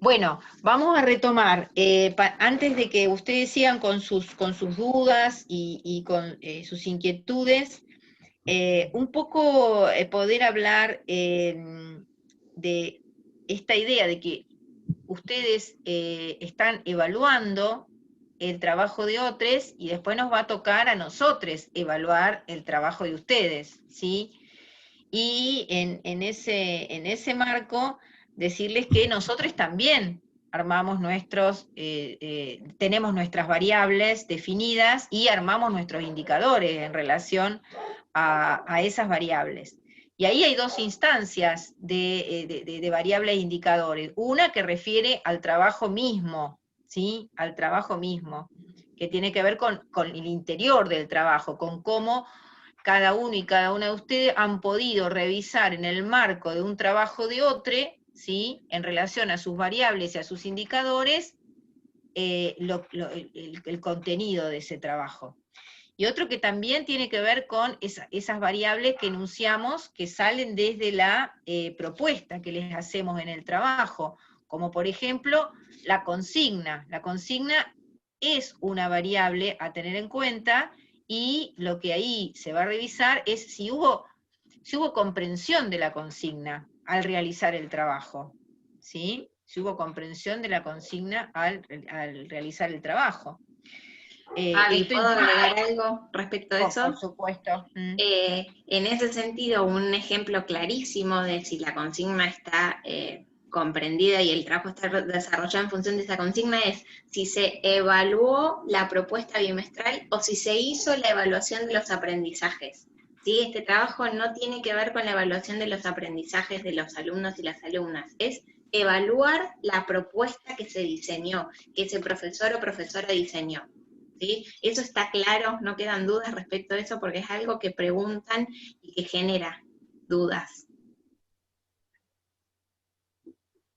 Bueno, vamos a retomar, antes de que ustedes sigan con sus dudas y con sus inquietudes, un poco poder hablar de esta idea de que ustedes están evaluando el trabajo de otros y después nos va a tocar a nosotros evaluar el trabajo de ustedes, ¿sí? Y en ese marco decirles que nosotros también armamos tenemos nuestras variables definidas y armamos nuestros indicadores en relación a esas variables. Y ahí hay dos instancias de variables e indicadores. Una que refiere al trabajo mismo, ¿sí? Al trabajo mismo, que tiene que ver con el interior del trabajo, con cómo cada uno y cada una de ustedes han podido revisar en el marco de un trabajo de otro, ¿sí? En relación a sus variables y a sus indicadores, el contenido de ese trabajo. Y otro que también tiene que ver con esas variables que enunciamos que salen desde la propuesta que les hacemos en el trabajo, como por ejemplo la consigna. La consigna es una variable a tener en cuenta y lo que ahí se va a revisar es si hubo comprensión de la consigna al realizar el trabajo, ¿sí? Si hubo comprensión de la consigna al realizar el trabajo. Fabi, Esto ¿puedo implica, agregar algo respecto a por eso? supuesto. En ese sentido, un ejemplo clarísimo de si la consigna está comprendida y el trabajo está desarrollado en función de esa consigna es si se evaluó la propuesta bimestral o si se hizo la evaluación de los aprendizajes. ¿Sí? Este trabajo no tiene que ver con la evaluación de los aprendizajes de los alumnos y las alumnas, es evaluar la propuesta que se diseñó, que ese profesor o profesora diseñó. ¿Sí? Eso está claro, no quedan dudas respecto a eso porque es algo que preguntan y que genera dudas.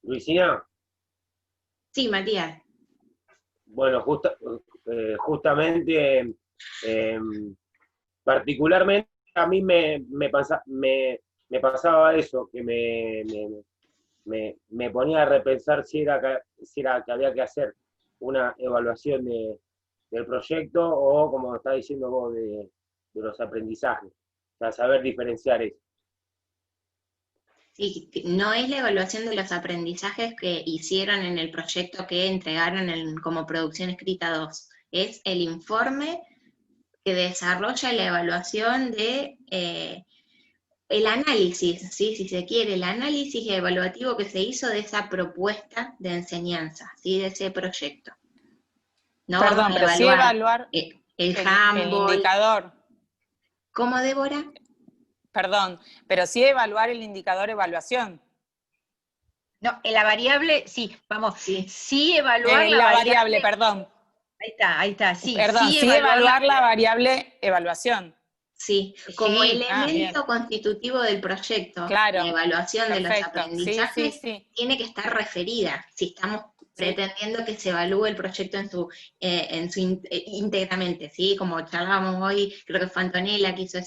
Luisina, Sí, Matías. bueno, justamente, eh, particularmente a mí me pasaba eso, que me ponía a repensar si era que había que hacer una evaluación del proyecto o, como está diciendo vos, de los aprendizajes. O sea, saber diferenciar eso. Sí, no es la evaluación de los aprendizajes que hicieron en el proyecto que entregaron como producción escrita 2. Es el informe que desarrolla la evaluación de el análisis, ¿sí? Si se quiere, el análisis evaluativo que se hizo de esa propuesta de enseñanza, ¿sí? De ese proyecto. No Perdón, vamos a pero sí evaluar evaluar el el handball. indicador. ¿Cómo, Débora? Perdón, pero sí evaluar el indicador evaluación. No, en la variable, sí, vamos, Sí. sí evaluar la La variable, variable, perdón. ahí está, sí, Perdón, sí sí evaluar evaluar la variable evaluación. Sí, como sí, bien. elemento constitutivo del proyecto, la Claro, evaluación de los perfecto. Sí, sí, aprendizajes sí. tiene que estar referida, si estamos Sí. pretendiendo que se evalúe el proyecto íntegramente, ¿sí? Como charlábamos hoy, creo que fue Antonella que hizo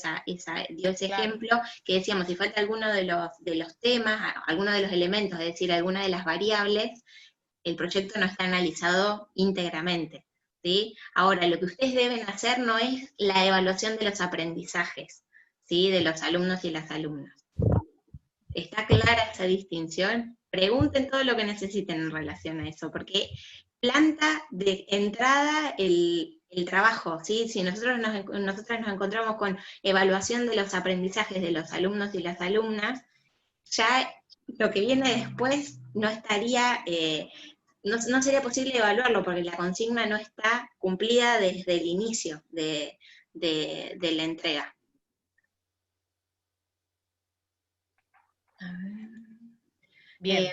dio ese Claro. ejemplo, que decíamos, si falta alguno de los temas, alguno de los elementos, es decir, alguna de las variables, el proyecto no está analizado íntegramente. ¿Sí? Ahora, lo que ustedes deben hacer no es la evaluación de los aprendizajes, ¿sí? De los alumnos y las alumnas. ¿Está clara esa distinción? Pregunten todo lo que necesiten en relación a eso, porque planta de entrada el trabajo, ¿sí? Si nosotros nos encontramos con evaluación de los aprendizajes de los alumnos y las alumnas, ya lo que viene después no estaría... no sería posible evaluarlo porque la consigna no está cumplida desde el inicio de la entrega. bien.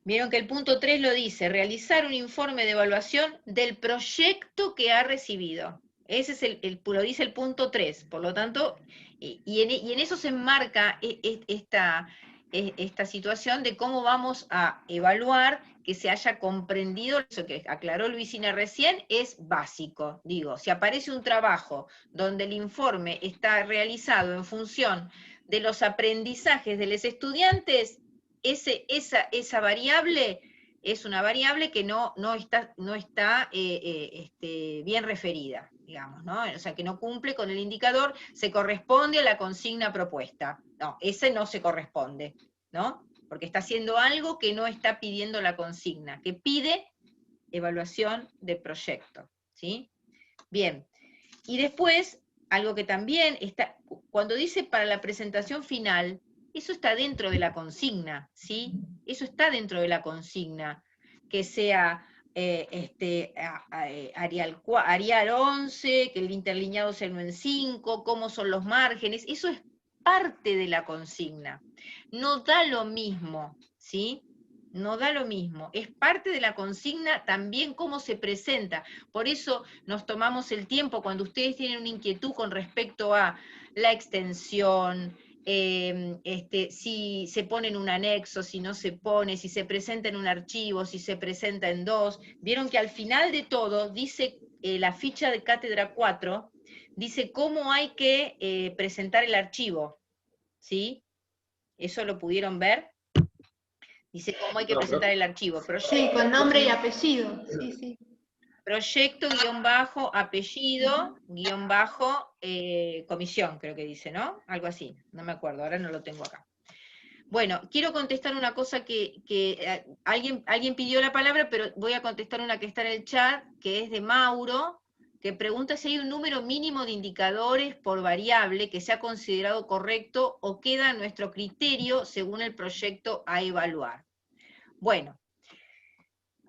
Vieron que el punto 3 lo dice, realizar un informe de evaluación del proyecto que ha recibido. Ese es lo dice el punto 3, por lo tanto, y en eso se enmarca esta situación de cómo vamos a evaluar que se haya comprendido, eso que aclaró Luisina recién, es básico. Digo, si aparece un trabajo donde el informe está realizado en función de los aprendizajes de los estudiantes, esa variable es una variable que no está bien referida, digamos, ¿no? O sea, que no cumple con el indicador, se corresponde a la consigna propuesta. No, ese no se corresponde, ¿no? Porque está haciendo algo que no está pidiendo la consigna, que pide evaluación de proyecto, ¿sí? Bien, y después, algo que también está, cuando dice para la presentación final, eso está dentro de la consigna, ¿sí? Eso está dentro de la consigna, que sea Arial 11, que el interlineado sea 1 en 5, cómo son los márgenes, eso es parte de la consigna. No da lo mismo, ¿sí? No da lo mismo, es parte de la consigna también cómo se presenta. Por eso nos tomamos el tiempo cuando ustedes tienen una inquietud con respecto a la extensión, si se pone en un anexo, si no se pone, si se presenta en un archivo, si se presenta en dos. Vieron que al final de todo dice la ficha de Cátedra 4, dice cómo hay que presentar el archivo, ¿sí? ¿Eso lo pudieron ver? Dice cómo hay que presentar el archivo. Sí, con nombre y apellido. Sí, sí. Proyecto, guión bajo, apellido, guión bajo, comisión, creo que dice, ¿no? Algo así, no me acuerdo, ahora no lo tengo acá. Bueno, quiero contestar una cosa que alguien pidió la palabra, pero voy a contestar una que está en el chat, que es de Mauro, que pregunta si hay un número mínimo de indicadores por variable que sea considerado correcto o queda a nuestro criterio según el proyecto a evaluar. Bueno,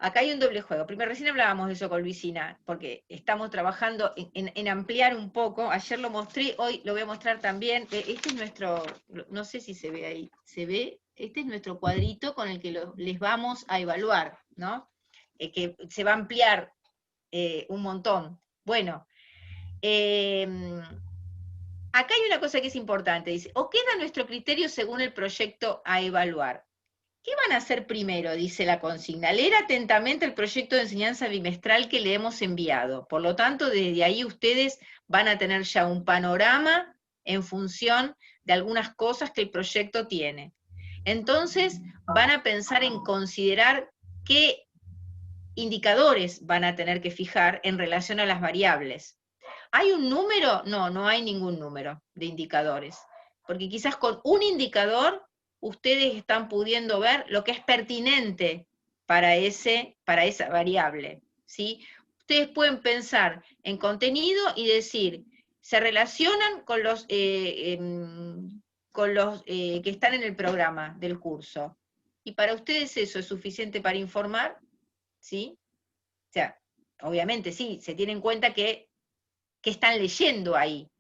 acá hay un doble juego. Primero, recién hablábamos de eso con Luisina, porque estamos trabajando en ampliar un poco. Ayer lo mostré, hoy lo voy a mostrar también. Este es nuestro, no sé si se ve ahí, ¿se ve? Este es nuestro cuadrito con el que les vamos a evaluar, ¿no? Que se va a ampliar un montón. Bueno, acá hay una cosa que es importante, dice, o queda nuestro criterio según el proyecto a evaluar. ¿Qué van a hacer primero? Dice la consigna. Leer atentamente el proyecto de enseñanza bimestral que le hemos enviado. Por lo tanto, desde ahí ustedes van a tener ya un panorama en función de algunas cosas que el proyecto tiene. Entonces, van a pensar en considerar qué indicadores van a tener que fijar en relación a las variables. ¿Hay un número? No, no hay ningún número de indicadores. Porque quizás con un indicador ustedes están pudiendo ver lo que es pertinente para esa variable, ¿sí? Ustedes pueden pensar en contenido y decir, se relacionan con los que están en el programa del curso. Y para ustedes eso es suficiente para informar, ¿sí? O sea, obviamente sí, se tiene en cuenta que están leyendo ahí.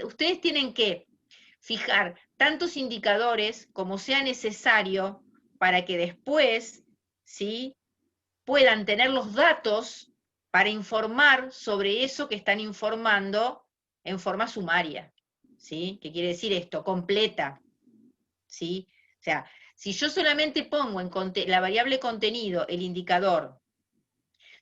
Ustedes tienen que fijar tantos indicadores como sea necesario para que después, ¿sí?, puedan tener los datos para informar sobre eso que están informando en forma sumaria, ¿sí? ¿Qué quiere decir esto? Completa, ¿sí? O sea, si yo solamente pongo en la variable contenido el indicador,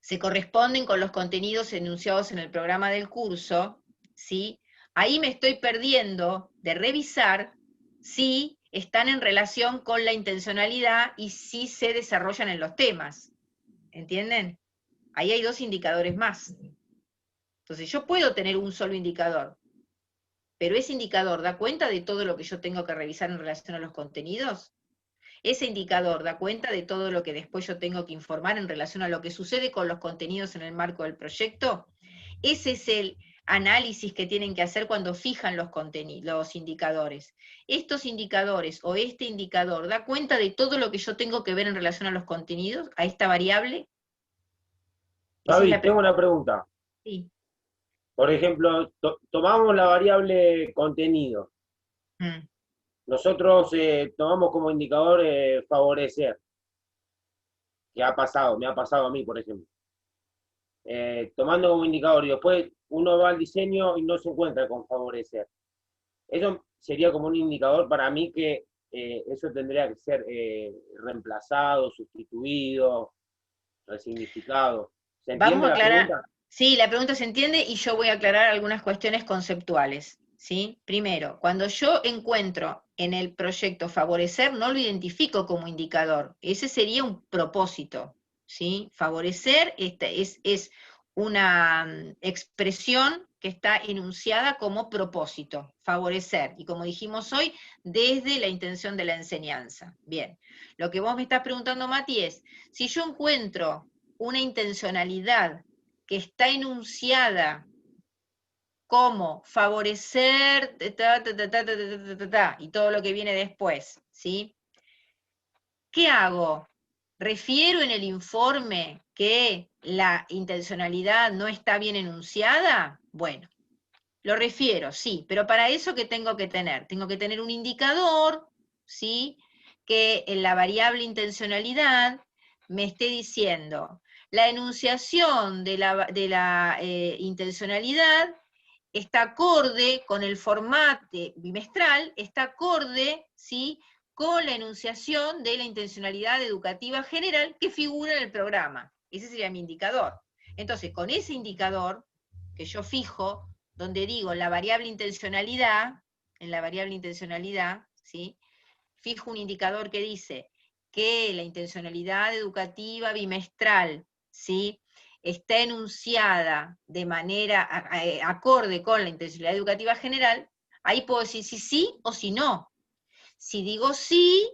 se corresponden con los contenidos enunciados en el programa del curso, ¿sí? Ahí me estoy perdiendo de revisar si están en relación con la intencionalidad y si se desarrollan en los temas. ¿Entienden? Ahí hay dos indicadores más. Entonces yo puedo tener un solo indicador, pero ese indicador da cuenta de todo lo que yo tengo que revisar en relación a los contenidos. Ese indicador da cuenta de todo lo que después yo tengo que informar en relación a lo que sucede con los contenidos en el marco del proyecto. Ese es el análisis que tienen que hacer cuando fijan los indicadores. Estos indicadores o este indicador da cuenta de todo lo que yo tengo que ver en relación a los contenidos, a esta variable. Gaby, tengo una pregunta. Sí. Por ejemplo, tomamos la variable contenido. Nosotros tomamos como indicador favorecer, que ha pasado, me ha pasado a mí, por ejemplo. Tomando como indicador y después uno va al diseño y no se encuentra con favorecer. Eso sería como un indicador para mí que eso tendría que ser reemplazado, sustituido, resignificado. ¿Se entiende Vamos a aclarar. la pregunta? Sí, la pregunta se entiende y yo voy a aclarar algunas cuestiones conceptuales. ¿Sí? Primero, cuando yo encuentro en el proyecto favorecer, no lo identifico como indicador. Ese sería un propósito, ¿sí? Favorecer es una expresión que está enunciada como propósito, favorecer, y como dijimos hoy, desde la intención de la enseñanza. Bien, lo que vos me estás preguntando, Mati, es, si yo encuentro una intencionalidad que está enunciada como favorecer, y todo lo que viene después, ¿sí? ¿Qué hago? ¿Refiero en el informe que la intencionalidad no está bien enunciada? Bueno, lo refiero, sí, pero para eso, ¿qué tengo que tener? Tengo que tener un indicador, ¿sí? Que en la variable intencionalidad me esté diciendo, la enunciación de la intencionalidad está acorde con el formato bimestral, está acorde, ¿sí?, con la enunciación de la intencionalidad educativa general que figura en el programa. Ese sería mi indicador. Entonces, con ese indicador que yo fijo, donde digo la variable intencionalidad, en la variable intencionalidad, ¿sí?, fijo un indicador que dice que la intencionalidad educativa bimestral, ¿sí?, está enunciada de manera acorde con la intencionalidad educativa general, ahí puedo decir si sí o si no. Si digo sí,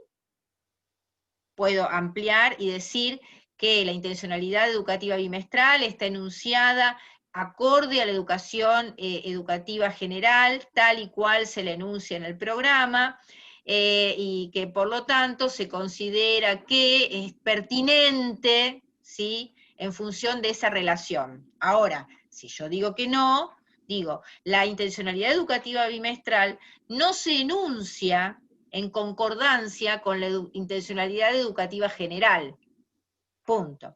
puedo ampliar y decir que la intencionalidad educativa bimestral está enunciada acorde a la educación educativa general, tal y cual se le enuncia en el programa, y que por lo tanto se considera que es pertinente, ¿sí?, en función de esa relación. Ahora, si yo digo que no, digo, la intencionalidad educativa bimestral no se enuncia en concordancia con la intencionalidad educativa general. Punto.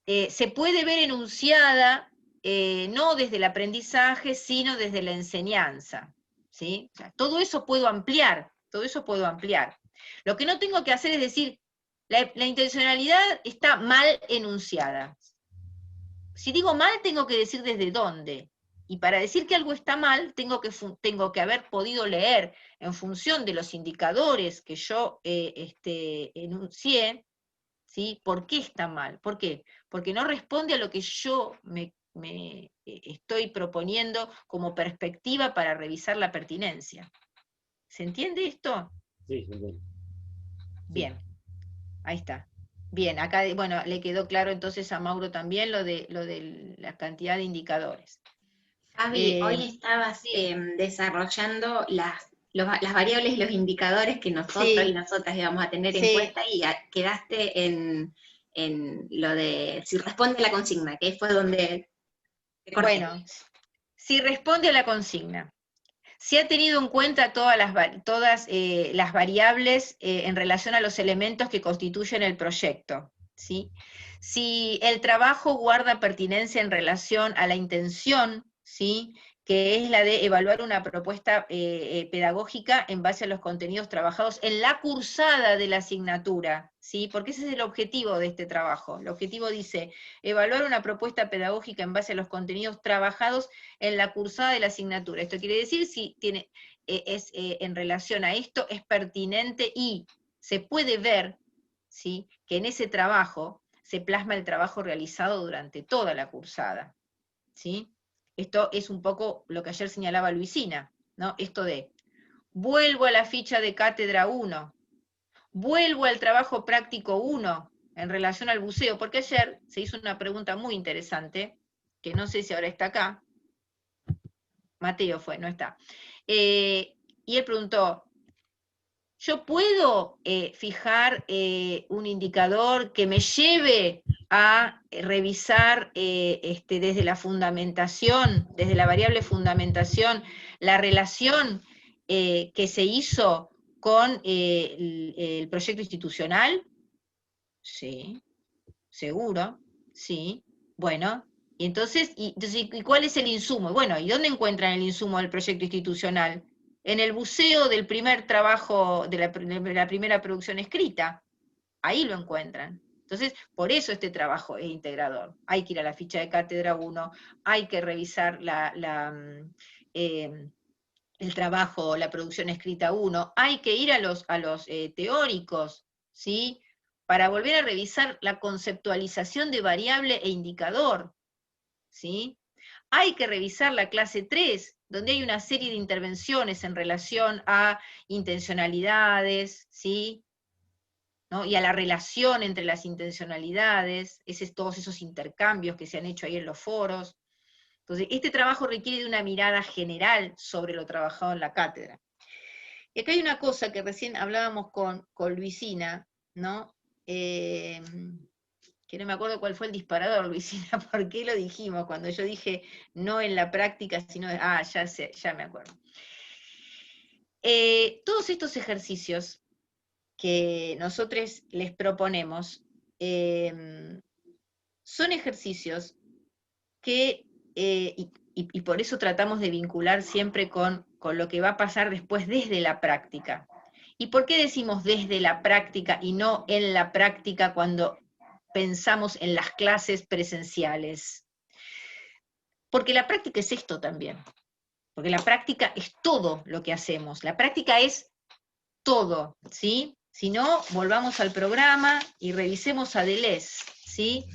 Se puede ver enunciada no desde el aprendizaje, sino desde la enseñanza, ¿sí? O sea, todo eso puedo ampliar, todo eso puedo ampliar. Lo que no tengo que hacer es decir, la intencionalidad está mal enunciada. Si digo mal, tengo que decir desde dónde. Y para decir que algo está mal, tengo que haber podido leer en función de los indicadores que yo enuncié, ¿sí?, por qué está mal. ¿Por qué? Porque no responde a lo que yo me estoy proponiendo como perspectiva para revisar la pertinencia. ¿Se entiende esto? Sí, se entiende. Bien, ahí está. Bien, acá, bueno, le quedó claro entonces a Mauro también lo de la cantidad de indicadores. Javi, hoy estabas Sí, desarrollando las variables y los indicadores que nosotros y sí, nosotras íbamos a tener en sí. cuenta y quedaste en lo de si responde a la consigna, que fue donde te corté. Bueno, si responde a la consigna, si ha tenido en cuenta todas las variables en relación a los elementos que constituyen el proyecto, ¿sí? Si el trabajo guarda pertinencia en relación a la intención, ¿sí?, que es la de evaluar una propuesta pedagógica en base a los contenidos trabajados en la cursada de la asignatura, ¿sí? Porque ese es el objetivo de este trabajo. El objetivo dice, evaluar una propuesta pedagógica en base a los contenidos trabajados en la cursada de la asignatura. Esto quiere decir si tiene, en relación a esto es pertinente y se puede ver, ¿sí?, que en ese trabajo se plasma el trabajo realizado durante toda la cursada, ¿sí? Esto es un poco lo que ayer señalaba Luisina, ¿no? Esto de, vuelvo a la ficha de cátedra 1, vuelvo al trabajo práctico 1 en relación al buceo, porque ayer se hizo una pregunta muy interesante, que no sé si ahora está acá, Mateo fue, no está, y él preguntó, ¿yo puedo fijar un indicador que me lleve a revisar desde la fundamentación, desde la variable fundamentación, la relación que se hizo con el proyecto institucional? Sí, seguro, sí. Bueno, y entonces, ¿y cuál es el insumo? Bueno, ¿y dónde encuentran el insumo del proyecto institucional? En el buceo del primer trabajo, de la primera producción escrita. Ahí lo encuentran. Entonces, por eso este trabajo es integrador. Hay que ir a la ficha de cátedra 1, hay que revisar el trabajo, la producción escrita 1, hay que ir a los teóricos, ¿sí? para volver a revisar la conceptualización de variable e indicador, ¿sí? Hay que revisar la clase 3, donde hay una serie de intervenciones en relación a intencionalidades, ¿sí? ¿No? Y a la relación entre las intencionalidades, todos esos intercambios que se han hecho ahí en los foros. Entonces, este trabajo requiere de una mirada general sobre lo trabajado en la cátedra. Y acá hay una cosa que recién hablábamos con Luisina, ¿no? Que no me acuerdo cuál fue el disparador, Luisina, por qué lo dijimos, cuando yo dije no en la práctica, sino, ya sé, ya me acuerdo. Todos estos ejercicios que nosotros les proponemos son ejercicios que, y por eso tratamos de vincular siempre con lo que va a pasar después desde la práctica. ¿Y por qué decimos desde la práctica y no en la práctica cuando pensamos en las clases presenciales? Porque la práctica es esto también. Porque la práctica es todo lo que hacemos. La práctica es todo, ¿sí? Si no, volvamos al programa y revisemos a Deleuze, ¿sí?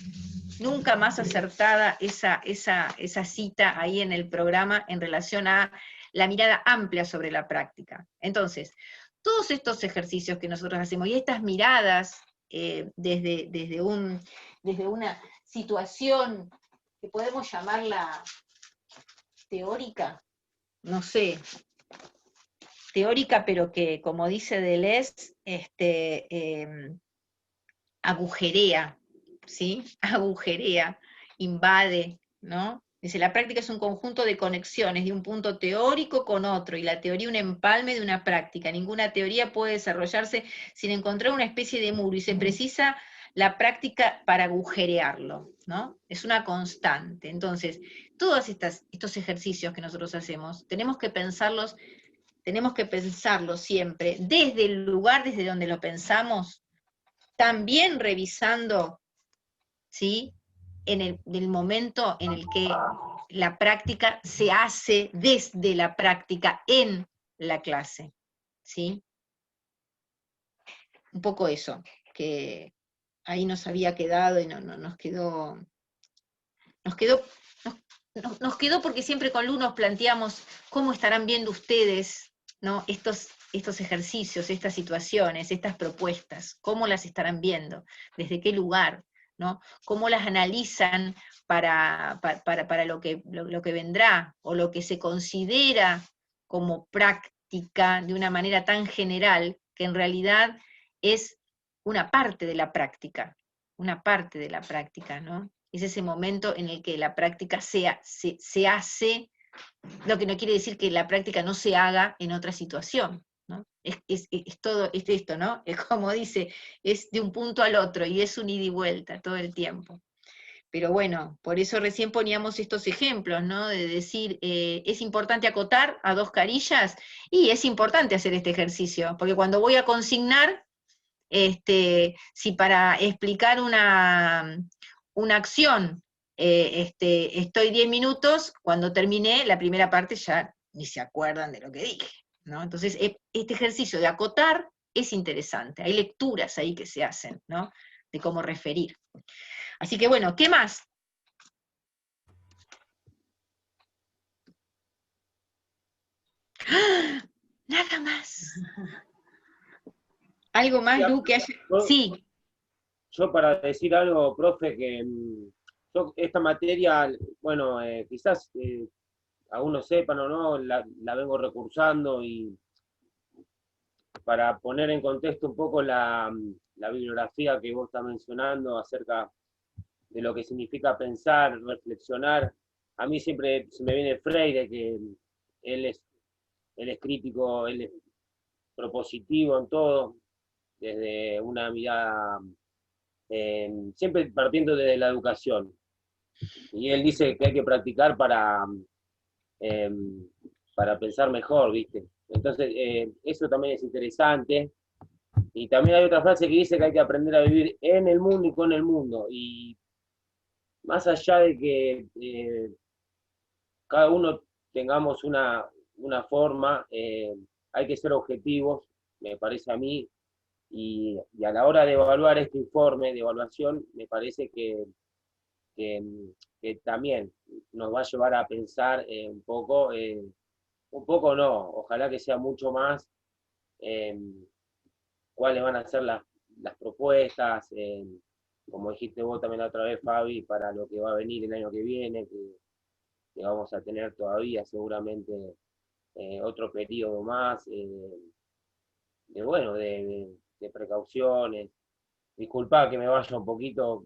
Nunca más acertada esa cita ahí en el programa en relación a la mirada amplia sobre la práctica. Entonces, todos estos ejercicios que nosotros hacemos y estas miradas desde una situación que podemos llamarla teórica, no sé, teórica, pero que, como dice Deleuze, agujerea, ¿sí? Agujerea, invade, ¿no? Dice, la práctica es un conjunto de conexiones de un punto teórico con otro, y la teoría un empalme de una práctica. Ninguna teoría puede desarrollarse sin encontrar una especie de muro, y se precisa la práctica para agujerearlo, ¿no? Es una constante. Entonces, todos estos ejercicios que nosotros hacemos, tenemos que pensarlos siempre desde el lugar desde donde lo pensamos, también revisando, ¿sí? En el momento en el que la práctica se hace desde la práctica en la clase, ¿sí? Un poco eso, que ahí nos había quedado y nos quedó porque siempre con Lu nos planteamos cómo estarán viendo ustedes, ¿no? estos ejercicios, estas situaciones, estas propuestas, cómo las estarán viendo, desde qué lugar, ¿no? Cómo las analizan para lo que vendrá, o lo que se considera como práctica de una manera tan general, que en realidad es una parte de la práctica, ¿no? Es ese momento en el que la práctica se hace, lo que no quiere decir que la práctica no se haga en otra situación, ¿no? Es todo, es esto, ¿no? Es como dice, es de un punto al otro, y es un ida y vuelta todo el tiempo. Pero bueno, por eso recién poníamos estos ejemplos, ¿no? De decir, es importante acotar a 2 carillas, y es importante hacer este ejercicio, porque cuando voy a consignar, si para explicar una acción estoy 10 minutos, cuando terminé la primera parte ya ni se acuerdan de lo que dije, ¿no? Entonces, este ejercicio de acotar es interesante, hay lecturas ahí que se hacen, ¿no? De cómo referir. Así que bueno, ¿qué más? ¡Ah! Nada más. ¿Algo más, Lu, que haya? Sí. Yo para decir algo, profe, que yo esta materia, bueno, quizás algunos sepan o no, la vengo recursando, y para poner en contexto un poco la bibliografía que vos estás mencionando acerca de lo que significa pensar, reflexionar, a mí siempre se me viene Freire, que él es crítico, él es propositivo en todo, desde una mirada, siempre partiendo desde la educación. Y él dice que hay que practicar eh, para pensar mejor, ¿viste? Entonces, eso también es interesante. Y también hay otra frase que dice que hay que aprender a vivir en el mundo y con el mundo. Y más allá de que cada uno tengamos una forma, hay que ser objetivos, me parece a mí, y a la hora de evaluar este informe de evaluación, me parece que, que también nos va a llevar a pensar un poco no, ojalá que sea mucho más, cuáles van a ser las propuestas, como dijiste vos también la otra vez, Fabi, para lo que va a venir el año que viene, que vamos a tener todavía seguramente otro periodo más, bueno, de precauciones. Disculpa que me vaya un poquito,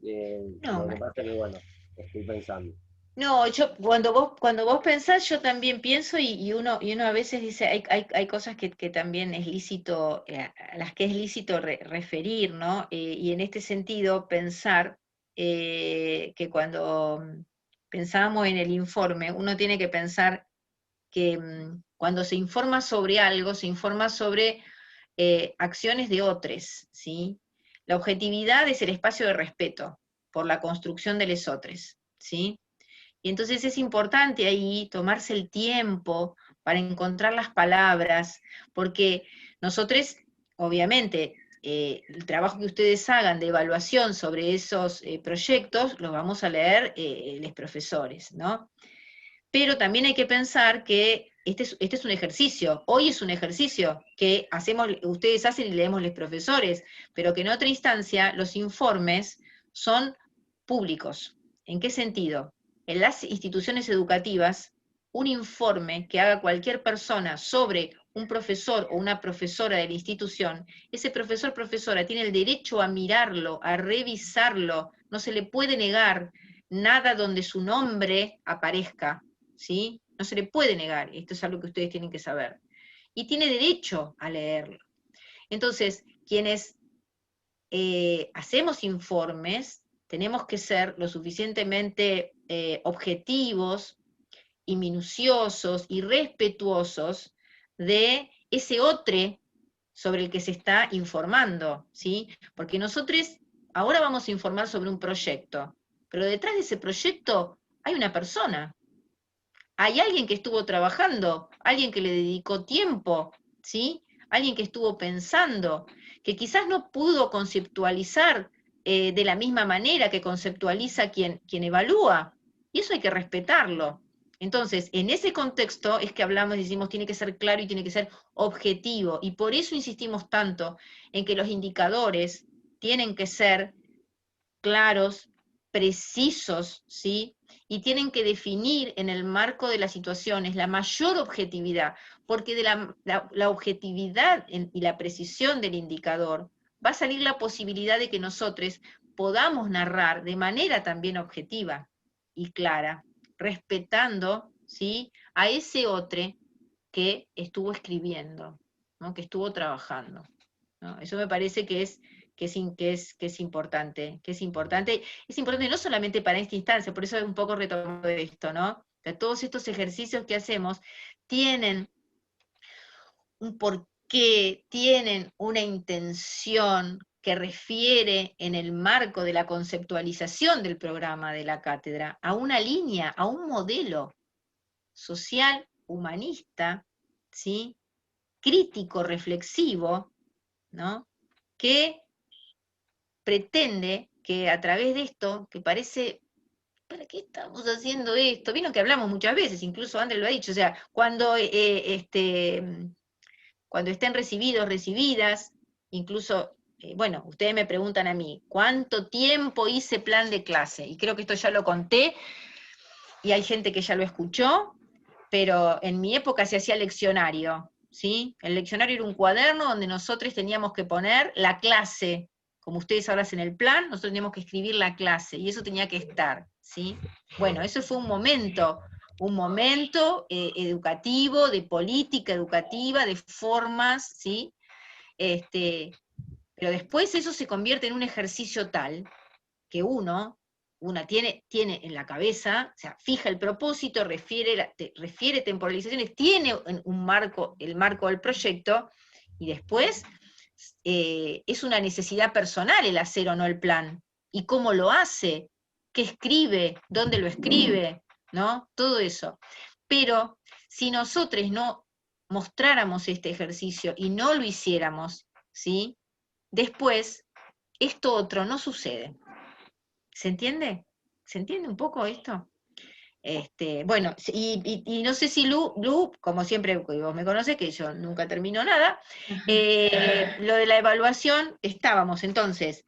No, lo que pasa que, bueno, estoy pensando. no, cuando vos pensás, yo también pienso y uno a veces dice, hay cosas que también es lícito, a las que es lícito referir, ¿no? Y en este sentido, pensar que cuando pensamos en el informe, uno tiene que pensar que cuando se informa sobre algo, se informa sobre acciones de otros, ¿sí? La objetividad es el espacio de respeto por la construcción de los otros, ¿sí? Y entonces es importante ahí tomarse el tiempo para encontrar las palabras, porque nosotros, obviamente, el trabajo que ustedes hagan de evaluación sobre esos proyectos, los vamos a leer los profesores, ¿no? Pero también hay que pensar que este es un ejercicio, hoy es un ejercicio que ustedes hacen y leemos los profesores, pero que en otra instancia los informes son públicos. ¿En qué sentido? En las instituciones educativas, un informe que haga cualquier persona sobre un profesor o una profesora de la institución, ese profesor, profesora, tiene el derecho a mirarlo, a revisarlo, no se le puede negar nada donde su nombre aparezca, ¿sí? No se le puede negar, esto es algo que ustedes tienen que saber. Y tiene derecho a leerlo. Entonces, quienes hacemos informes, tenemos que ser lo suficientemente objetivos y minuciosos y respetuosos de ese otro sobre el que se está informando, ¿sí? Porque nosotros ahora vamos a informar sobre un proyecto, pero detrás de ese proyecto hay una persona, hay alguien que estuvo trabajando, alguien que le dedicó tiempo, ¿sí? Alguien que estuvo pensando, que quizás no pudo conceptualizar de la misma manera que conceptualiza quien evalúa, y eso hay que respetarlo. Entonces, en ese contexto es que hablamos y decimos tiene que ser claro y tiene que ser objetivo, y por eso insistimos tanto en que los indicadores tienen que ser claros, precisos, ¿sí? Y tienen que definir en el marco de las situaciones la mayor objetividad, porque de la objetividad y la precisión del indicador va a salir la posibilidad de que nosotros podamos narrar de manera también objetiva y clara, respetando, ¿sí?, a ese otro que estuvo escribiendo, ¿no?, que estuvo trabajando, ¿no? Eso me parece que es importante, es importante no solamente para esta instancia, por eso es un poco retomando esto, ¿no? Que todos estos ejercicios que hacemos tienen un porqué, tienen una intención que refiere en el marco de la conceptualización del programa de la cátedra a una línea, a un modelo social, humanista, ¿sí?, crítico, reflexivo, ¿no?, que pretende que a través de esto, que parece, ¿para qué estamos haciendo esto? Vino que hablamos muchas veces, incluso Andrés lo ha dicho, o sea, cuando estén recibidos, recibidas, incluso, bueno, ustedes me preguntan a mí, ¿cuánto tiempo hice plan de clase? Y creo que esto ya lo conté, y hay gente que ya lo escuchó, pero en mi época se hacía leccionario, ¿sí? El leccionario era un cuaderno donde nosotros teníamos que poner la clase, como ustedes ahora hacen el plan, nosotros teníamos que escribir la clase, y eso tenía que estar, ¿sí? Bueno, eso fue un momento educativo, de política educativa, de formas, ¿sí? Pero después eso se convierte en un ejercicio tal que una tiene en la cabeza, o sea, fija el propósito, refiere temporalizaciones, tiene un marco, el marco del proyecto, y después es una necesidad personal el hacer o no el plan, y cómo lo hace, qué escribe, dónde lo escribe, ¿no? Todo eso. Pero si nosotros no mostráramos este ejercicio y no lo hiciéramos, ¿sí?, después esto otro no sucede. ¿Se entiende? ¿Se entiende un poco esto? Bueno, y no sé si Lu, como siempre, vos me conocés, que yo nunca termino nada, lo de la evaluación, estábamos entonces,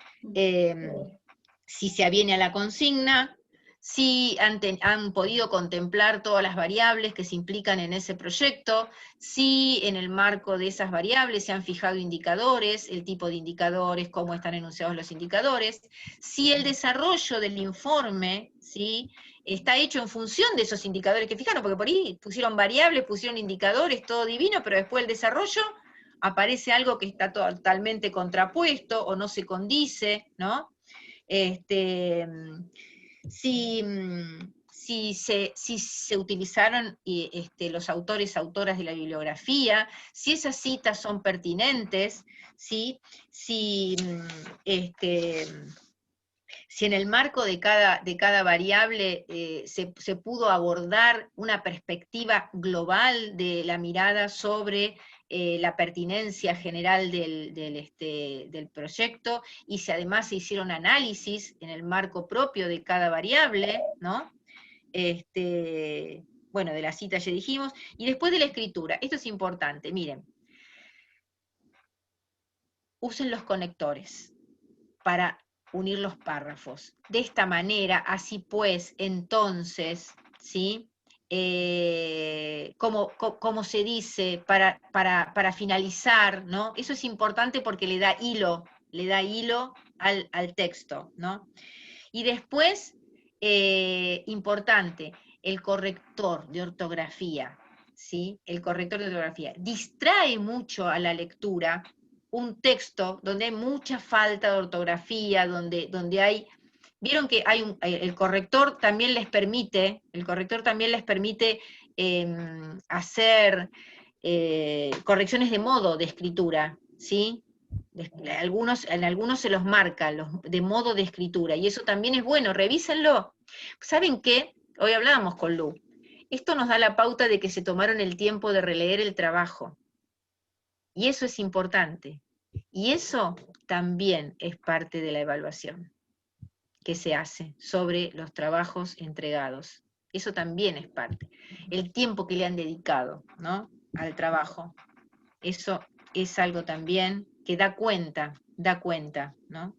si se aviene a la consigna, si han podido contemplar todas las variables que se implican en ese proyecto, si en el marco de esas variables se han fijado indicadores, el tipo de indicadores, cómo están enunciados los indicadores, si el desarrollo del informe, ¿sí?, está hecho en función de esos indicadores que fijaron, porque por ahí pusieron variables, pusieron indicadores, todo divino, pero después el desarrollo aparece algo que está totalmente contrapuesto o no se condice, ¿no? Si se utilizaron los autores, autoras de la bibliografía, si esas citas son pertinentes, ¿sí? Si en el marco de cada variable se pudo abordar una perspectiva global de la mirada sobre la pertinencia general del proyecto, y si además se hicieron análisis en el marco propio de cada variable, ¿no? Bueno, de la cita ya dijimos, y después de la escritura, esto es importante, miren, usen los conectores para unir los párrafos. De esta manera, así pues, entonces, ¿sí? Como se dice, para finalizar, ¿no? Eso es importante porque le da hilo al texto, ¿no? Y después, importante, el corrector de ortografía, ¿sí? El corrector de ortografía distrae mucho a la lectura un texto donde hay mucha falta de ortografía, donde hay... Vieron que hay el corrector también les permite hacer correcciones de modo de escritura, ¿sí? En algunos se los marca, de modo de escritura, y eso también es bueno, revísenlo. ¿Saben qué? Hoy hablábamos con Lu. Esto nos da la pauta de que se tomaron el tiempo de releer el trabajo. Y eso es importante. Y eso también es parte de la evaluación que se hace sobre los trabajos entregados. Eso también es parte. El tiempo que le han dedicado, ¿no?, al trabajo. Eso es algo también que da cuenta, ¿no?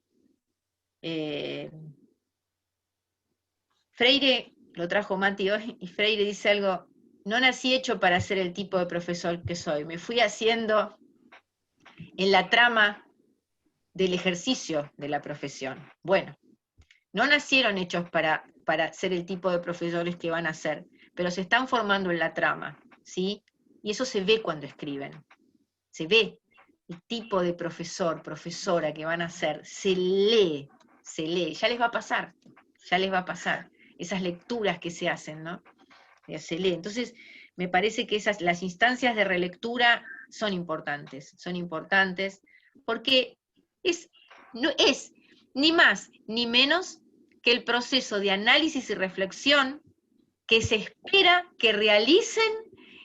Freire, lo trajo Mati hoy, y Freire dice algo: no nací hecho para ser el tipo de profesor que soy, me fui haciendo en la trama del ejercicio de la profesión. Bueno, no nacieron hechos para ser el tipo de profesores que van a ser, pero se están formando en la trama, ¿sí? Y eso se ve cuando escriben, se ve el tipo de profesor, profesora que van a ser, se lee, ya les va a pasar, esas lecturas que se hacen, ¿no? Se lee. Entonces, me parece que las instancias de relectura son importantes, porque no es ni más ni menos que el proceso de análisis y reflexión que se espera que realicen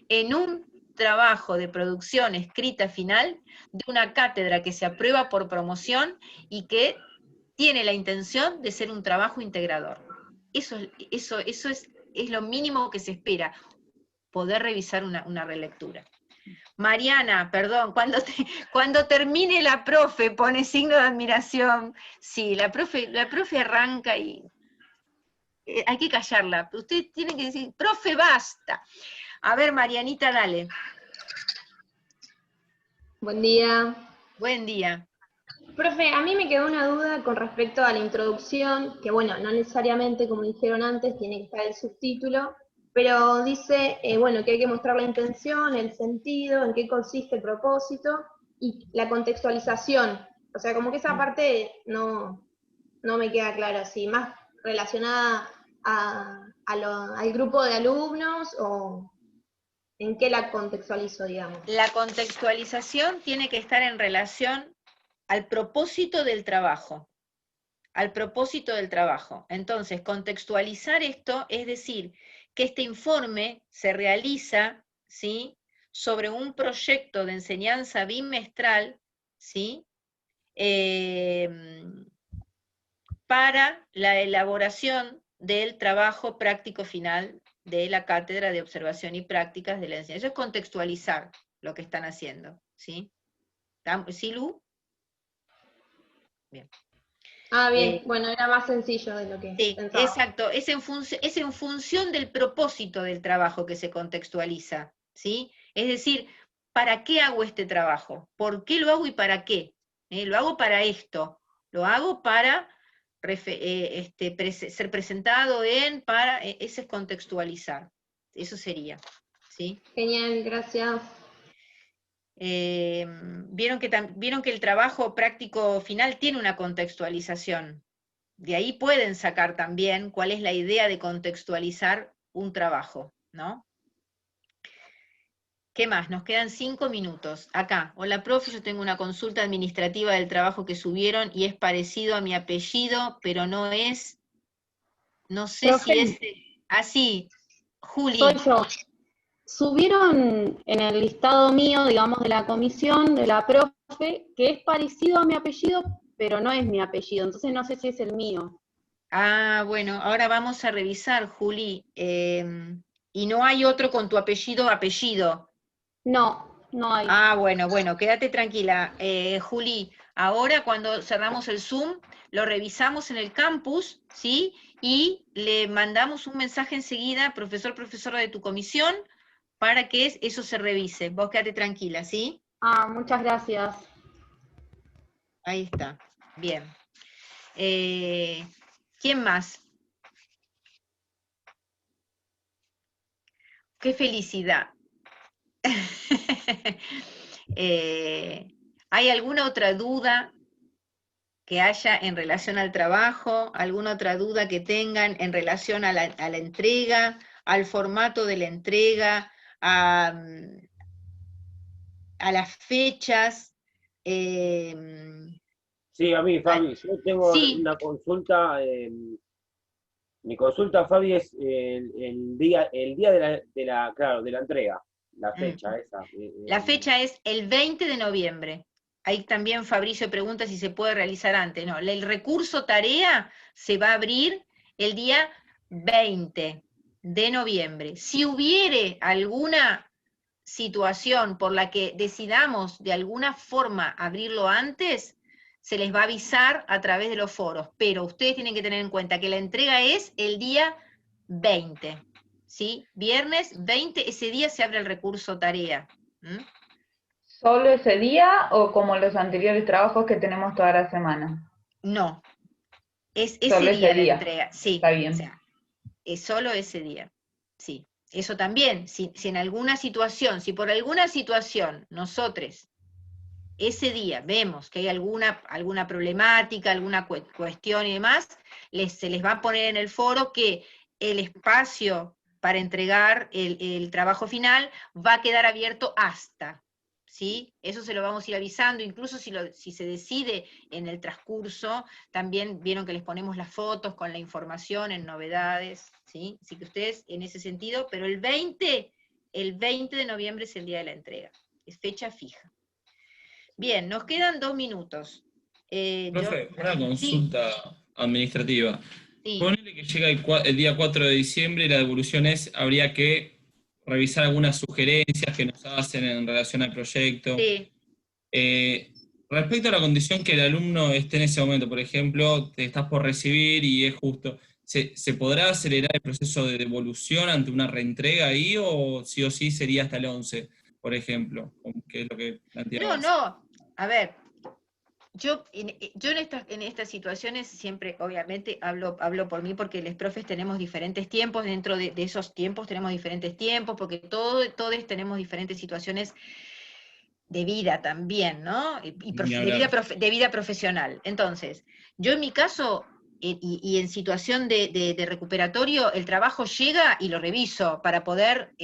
en un trabajo de producción escrita final de una cátedra que se aprueba por promoción y que tiene la intención de ser un trabajo integrador. Eso es lo mínimo que se espera, poder revisar una relectura. Mariana, perdón, cuando termine la profe, pone signo de admiración. Sí, la profe arranca y hay que callarla. Usted tiene que decir, profe, basta. A ver, Marianita, dale. Buen día. Buen día. Profe, a mí me quedó una duda con respecto a la introducción, que bueno, no necesariamente, como dijeron antes, tiene que estar el subtítulo, pero dice, bueno, que hay que mostrar la intención, el sentido, en qué consiste el propósito, y la contextualización. O sea, como que esa parte no me queda clara, si más relacionada al grupo de alumnos, o en qué la contextualizo, digamos. La contextualización tiene que estar en relación al propósito del trabajo. Entonces, contextualizar esto es decir, que este informe se realiza, ¿sí?, sobre un proyecto de enseñanza bimestral, ¿sí?, para la elaboración del trabajo práctico final de la Cátedra de Observación y Prácticas de la Enseñanza. Eso es contextualizar lo que están haciendo, ¿sí? ¿Sí, Lu? Bien. Ah, bien, bueno, era más sencillo de lo que Sí, pensaba. exacto, es en función del propósito del trabajo que se contextualiza, ¿sí? Es decir, ¿para qué hago este trabajo? ¿Por qué lo hago y para qué? Lo hago para esto, lo hago para ser presentado ese es contextualizar, eso sería, ¿sí? Genial, gracias. Vieron que el trabajo práctico final tiene una contextualización. De ahí pueden sacar también cuál es la idea de contextualizar un trabajo, ¿no? ¿Qué más? Nos quedan 5 minutos. Acá, hola profe, yo tengo una consulta administrativa del trabajo que subieron y es parecido a mi apellido, pero no es, no sé Profe, si es así. Juli. soy yo. Subieron en el listado mío, digamos, de la comisión, de la profe, que es parecido a mi apellido, pero no es mi apellido, entonces no sé si es el mío. Ah, bueno, ahora vamos a revisar, Juli. Y no hay otro con tu apellido. No, no hay. Ah, bueno, quédate tranquila. Juli, ahora cuando cerramos el Zoom, lo revisamos en el campus, ¿sí? Y le mandamos un mensaje enseguida, profesora de tu comisión, para que eso se revise. Vos quédate tranquila, ¿sí? Ah, muchas gracias. Ahí está. Bien. ¿Quién más? ¡Qué felicidad! ¿Hay alguna otra duda que haya en relación al trabajo? ¿Alguna otra duda que tengan en relación a la entrega, al formato de la entrega, a las fechas? Sí, a mí, Fabi, yo tengo Sí. una consulta. Mi consulta, Fabi, es el día claro, de la entrega, la fecha esa. La fecha es el 20 de noviembre. Ahí también Fabricio pregunta si se puede realizar antes. No, el recurso tarea se va a abrir el día 20 de noviembre. Si hubiere alguna situación por la que decidamos de alguna forma abrirlo antes, se les va a avisar a través de los foros, pero ustedes tienen que tener en cuenta que la entrega es el día 20, ¿sí? Viernes 20, ese día se abre el recurso tarea. ¿Solo ese día o como los anteriores trabajos que tenemos toda la semana? No, es Solo ese día ese la día. entrega, sí, Está bien. o sea, es solo ese día, sí. Eso también, si en alguna situación, si por alguna situación nosotros ese día vemos que hay alguna problemática, alguna cuestión y demás, se les va a poner en el foro que el espacio para entregar el trabajo final va a quedar abierto hasta, ¿sí? Eso se lo vamos a ir avisando, incluso si se decide en el transcurso, también vieron que les ponemos las fotos con la información en novedades, ¿sí? Así que ustedes en ese sentido, pero el 20 de noviembre es el día de la entrega, es fecha fija. Bien, nos quedan 2 minutos. Profe, una consulta administrativa. Sí. Ponele que llega el día 4 de diciembre y la devolución habría que revisar algunas sugerencias que nos hacen en relación al proyecto. Sí. Respecto a la condición que el alumno esté en ese momento, por ejemplo, te estás por recibir y es justo, ¿se podrá acelerar el proceso de devolución ante una reentrega ahí o sí sería hasta el 11, por ejemplo? ¿Qué es lo que planteabas? No, a ver, yo en estas situaciones siempre, obviamente, hablo por mí porque los profes tenemos diferentes tiempos, dentro de esos tiempos tenemos diferentes tiempos, porque todos tenemos diferentes situaciones de vida también, ¿no? De vida profesional. Entonces, yo en mi caso, y en situación de recuperatorio, el trabajo llega y lo reviso para poder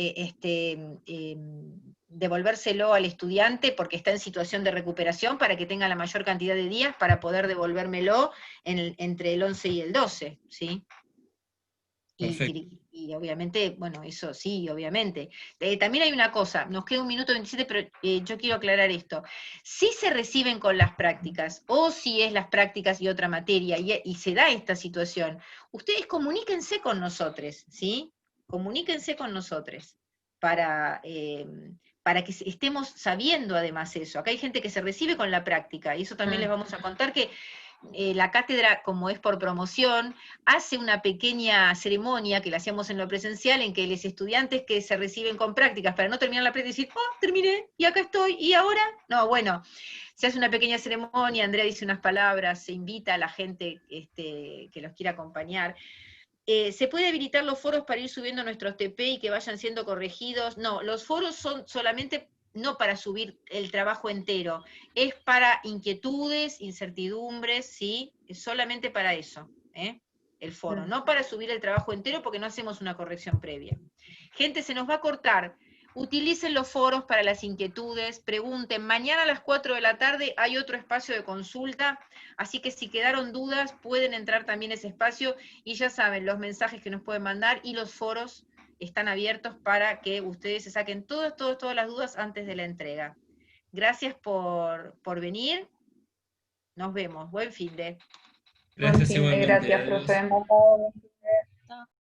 devolvérselo al estudiante porque está en situación de recuperación para que tenga la mayor cantidad de días para poder devolvérmelo entre el 11 y el 12, ¿sí? Perfecto. Y obviamente, bueno, eso sí, obviamente. También hay una cosa, nos queda 1 minuto 27, pero yo quiero aclarar esto. Si se reciben con las prácticas, o si es las prácticas y otra materia, y se da esta situación, ustedes comuníquense con nosotros, ¿sí? Comuníquense con nosotros para que estemos sabiendo además eso. Acá hay gente que se recibe con la práctica, y eso también les vamos a contar que la cátedra, como es por promoción, hace una pequeña ceremonia que la hacíamos en lo presencial, en que los estudiantes que se reciben con prácticas, para no terminar la práctica y decir, oh, terminé, y acá estoy, y ahora, no, bueno, se hace una pequeña ceremonia, Andrea dice unas palabras, se invita a la gente que los quiera acompañar. ¿Se puede habilitar los foros para ir subiendo nuestros TP y que vayan siendo corregidos? No, los foros son solamente no para subir el trabajo entero, es para inquietudes, incertidumbres, ¿sí? Es solamente para eso, el foro, no para subir el trabajo entero porque no hacemos una corrección previa. Gente, se nos va a cortar. Utilicen los foros para las inquietudes, pregunten. Mañana a las 4 de la tarde hay otro espacio de consulta, así que si quedaron dudas pueden entrar también a ese espacio y ya saben los mensajes que nos pueden mandar y los foros están abiertos para que ustedes se saquen todas las dudas antes de la entrega. Gracias por venir. Nos vemos. Buen fin de. Gracias Buen fin de, igualmente. gracias, Adiós. profe.